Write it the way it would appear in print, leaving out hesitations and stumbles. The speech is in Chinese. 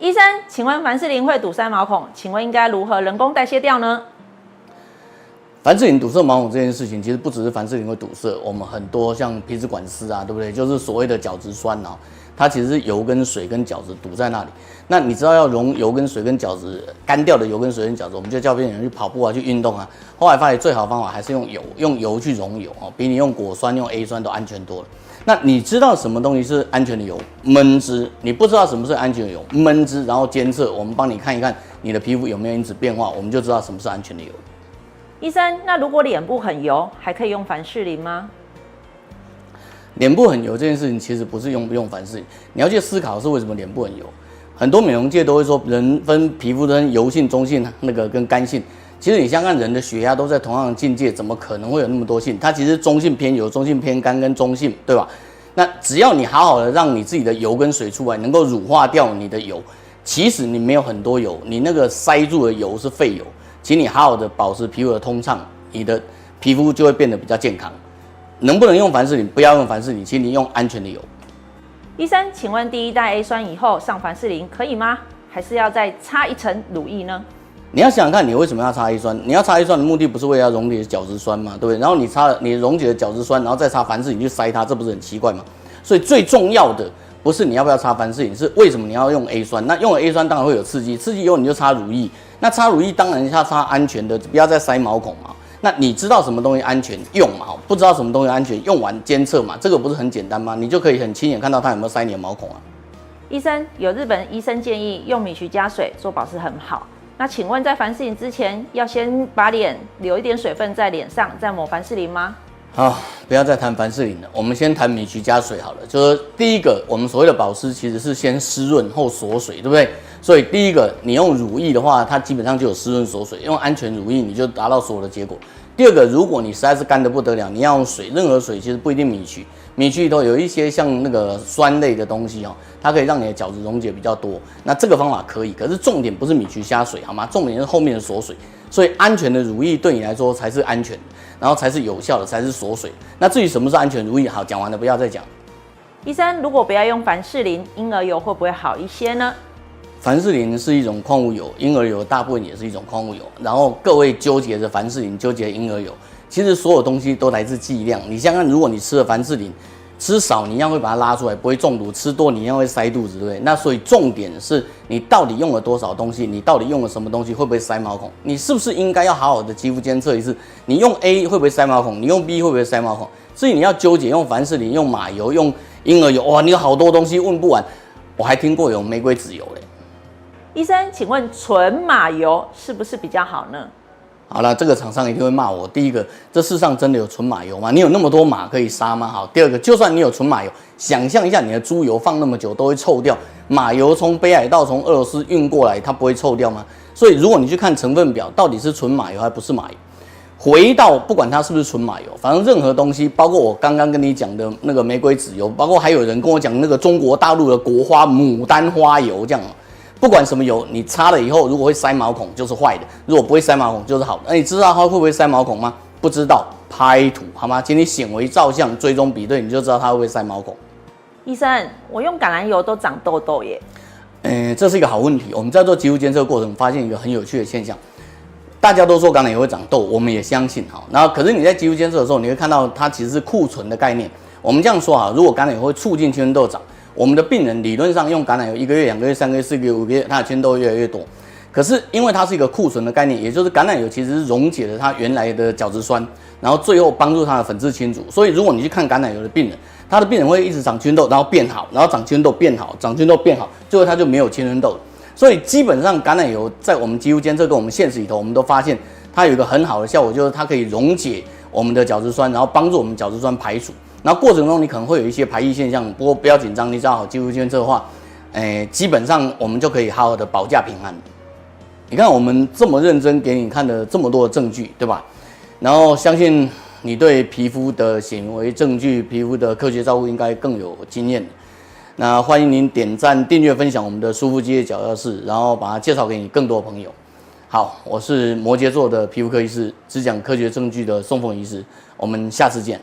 医生，请问凡士林会堵塞毛孔，请问应该如何人工代谢掉呢？凡士林堵塞毛孔这件事情，其实不只是凡士林会堵塞，我们很多像皮质管丝啊，对不对？就是所谓的角质酸啊，它其实是油跟水跟角质堵在那里。那你知道要溶油跟水跟角质干掉的油跟水跟角质，我们就叫病人去跑步啊，去运动啊。后来发现最好的方法还是用油，用油去溶油哦，比你用果酸、用 A 酸都安全多了。那你知道什么东西是安全的油？焖汁。你不知道什么是安全的油，焖汁，然后监测，我们帮你看一看你的皮肤有没有因此变化，我们就知道什么是安全的油。医生，那如果脸部很油，还可以用凡士林吗？脸部很油这件事情其实不是用不用凡士林，你要去思考是为什么脸部很油。很多美容界都会说人分皮肤分油性、中性跟干性。其实你想想看，人的血压都在同样的境界，怎么可能会有那么多性？它其实中性偏油、中性偏干跟中性，对吧？那只要你好好的让你自己的油跟水出来，能够乳化掉你的油，其实你没有很多油，你那个塞住的油是废油。请你好好的保持皮肤的通畅，你的皮肤就会变得比较健康。能不能用凡士林？不要用凡士林，请你用安全的油。医生，请问第一代 A 酸以后上凡士林可以吗？还是要再擦一层乳液呢？你要想想看，你为什么要擦 A 酸？你要擦 A 酸的目的不是为了要溶解角质酸吗？对不对？然后你溶解了角质酸，然后再擦凡士林去塞它，这不是很奇怪吗？所以最重要的不是你要不要擦凡士林，是为什么你要用 A 酸？那用了 A 酸当然会有刺激，刺激以后你就擦乳液。那擦乳液当然要擦安全的，不要再塞毛孔嘛。那你知道什么东西安全用嘛？不知道什么东西安全用完监测嘛？这个不是很简单吗？你就可以很亲眼看到它有没有塞你的毛孔啊。医生，有日本医生建议用米曲加水做保湿很好。那请问在凡士林之前，要先把脸留一点水分在脸上，再抹凡士林吗？好，不要再谈凡士林了，我们先谈米曲加水好了。就是第一个，我们所谓的保湿其实是先湿润后锁水，对不对？所以第一个，你用乳液的话，它基本上就有湿润锁水，用安全乳液你就达到所有的结果。第二个，如果你实在是干得不得了，你要用水，任何水其实不一定米曲，米曲里头有一些像那个酸类的东西哦，它可以让你的角质溶解比较多。那这个方法可以，可是重点不是米曲加水好吗？重点是后面的锁水。所以安全的乳液对你来说才是安全的，然后才是有效的，才是锁水。那至于什么是安全乳液，好，讲完了，不要再讲。医生，如果不要用凡士林，婴儿油会不会好一些呢？凡士林是一种矿物油，婴儿油大部分也是一种矿物油。然后各位纠结着凡士林，纠结婴儿油，其实所有东西都来自剂量。你想想看，如果你吃了凡士林，吃少你一样会把它拉出来，不会中毒；吃多你一样会塞肚子，对不对？那所以重点是你到底用了多少东西，你到底用了什么东西，会不会塞毛孔？你是不是应该要好好的肌肤监测一次？你用 A 会不会塞毛孔？你用 B 会不会塞毛孔？所以你要纠结用凡士林、用马油、用婴儿油，哇，你有好多东西问不完。我还听过有玫瑰籽油嘞。医生，请问纯马油是不是比较好呢？好了，这个厂商一定会骂我。第一个，这世上真的有纯马油吗？你有那么多马可以杀吗？好，第二个，就算你有纯马油，想象一下你的猪油放那么久都会臭掉，马油从北海道从俄罗斯运过来，它不会臭掉吗？所以如果你去看成分表，到底是纯马油还不是马油？回到不管它是不是纯马油，反正任何东西，包括我刚刚跟你讲的那个玫瑰籽油，包括还有人跟我讲那个中国大陆的国花牡丹花油这样。不管什么油，你擦了以后，如果会塞毛孔就是坏的，如果不会塞毛孔就是好的。那你知道它会不会塞毛孔吗？不知道，拍图好吗？请你显微照相追踪比对，你就知道它会不会塞毛孔。医生，我用橄榄油都长痘痘耶。这是一个好问题。我们在做肌肤监测过程发现一个很有趣的现象，大家都说橄榄油会长痘，我们也相信哈。然后可是你在肌肤监测的时候，你会看到它其实是库存的概念。我们这样说啊，如果橄榄油会促进青春痘长，我们的病人理论上用橄榄油1个月、2个月、3个月、4个月、5个月，他的青春痘越来越多。可是因为它是一个库存的概念，也就是橄榄油其实是溶解了它原来的角质酸，然后最后帮助它的粉质清除。所以如果你去看橄榄油的病人，他的病人会一直长青春痘，然后变好，然后长青春痘变好，长青春痘变好，最后他就没有青春痘了。所以基本上橄榄油在我们肌肤监测跟我们现实里头，我们都发现它有一个很好的效果，就是它可以溶解我们的角质酸，然后帮助我们角质酸排除。然后过程中你可能会有一些排异现象，不过不要紧张，你只要好肌肤监测的话，基本上我们就可以好好的保驾平安。你看我们这么认真给你看的这么多的证据，对吧？然后相信你对皮肤的显微证据、皮肤的科学照顾应该更有经验。那欢迎您点赞、订阅、分享我们的舒肤机械脚药室，然后把它介绍给你更多的朋友。好，我是摩羯座的皮肤科医师，只讲科学证据的宋凤医师，我们下次见。